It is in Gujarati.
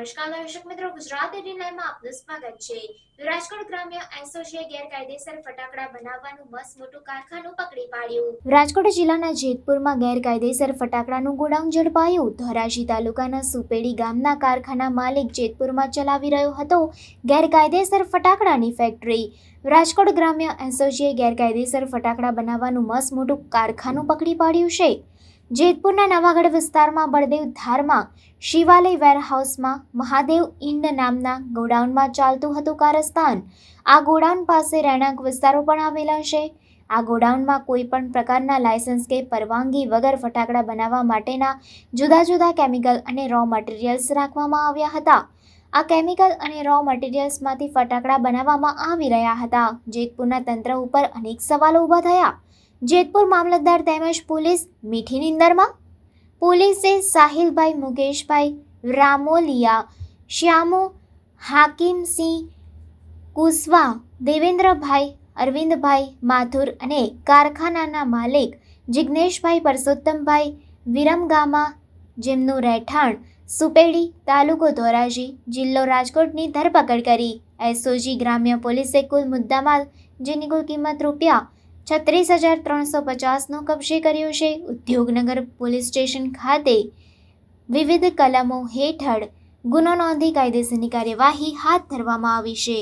નમસ્કાર દર્શક મિત્રો, ગુજરાત 89 માં આપનું સ્વાગત છે। રાજકોટ ગ્રામ્ય એસોસિએશને ગેરકાયદેસર ફટાકડા બનાવવાનું મસ્ત મોટું કારખાનું પકડી પાડ્યું। રાજકોટ જિલ્લાના જેતપુરમાં ગેરકાયદેસર ફટાકડાનું ગોડાઉન ઝડપાયું। ધોરાજી તાલુકાના સુપેડી ગામના કારખાના માલિક જેતપુરમાં ચલાવી રહ્યો હતો ગેરકાયદેસર ફટાકડાની ફેક્ટરી। રાજકોટ ગ્રામ્ય એસોસિએશને ગેરકાયદેસર ફટાકડા બનાવવાનું મસ્ત મોટું કારખાનું પકડી પાડ્યું છે। જેતપુરના નવાગઢ વિસ્તારમાં બળદેવ ધારમાં શિવાલય વેરહાઉસમાં મહાદેવ ઇંડ નામના ગોડાઉનમાં ચાલતું હતું કારસ્તાન। આ ગોડાઉન પાસે રહેણાંક વિસ્તારો પણ આવેલા છે। આ ગોડાઉનમાં કોઈ પણ પ્રકારના લાયસન્સ કે પરવાનગી વગર ફટાકડા બનાવવા માટેના જુદા જુદા કેમિકલ અને રો મટીરિયલ્સ રાખવામાં આવ્યા હતા। આ કેમિકલ અને રો મટીરિયલ્સમાંથી ફટાકડા બનાવવામાં આવી રહ્યા હતા। જેતપુરના તંત્ર ઉપર અનેક સવાલો ઊભા થયા। જેતપુર મામલતદાર તેમજ પોલીસ મીઠી નીંદરમાં। પોલીસે સાહિલભાઈ મુકેશભાઈ રામોલિયા, શ્યામુ હાકીમસિંહ કુશવા, દેવેન્દ્રભાઈ અરવિંદભાઈ માથુર અને કારખાનાના માલિક જિગ્નેશભાઈ પરસોત્તમભાઈ વિરમગામા, જેમનું રહેઠાણ સુપેડી, તાલુકો ધોરાજી, જિલ્લો રાજકોટની ધરપકડ કરી। એસઓજી ગ્રામ્ય પોલીસે કુલ મુદ્દામાલ જેની કુલ કિંમત ₹36,350નો કબજે કર્યો છે। ઉદ્યોગનગર પોલીસ સ્ટેશન ખાતે વિવિધ કલમો હેઠળ ગુનો નોંધી કાયદેસરની કાર્યવાહી હાથ ધરવામાં આવી છે।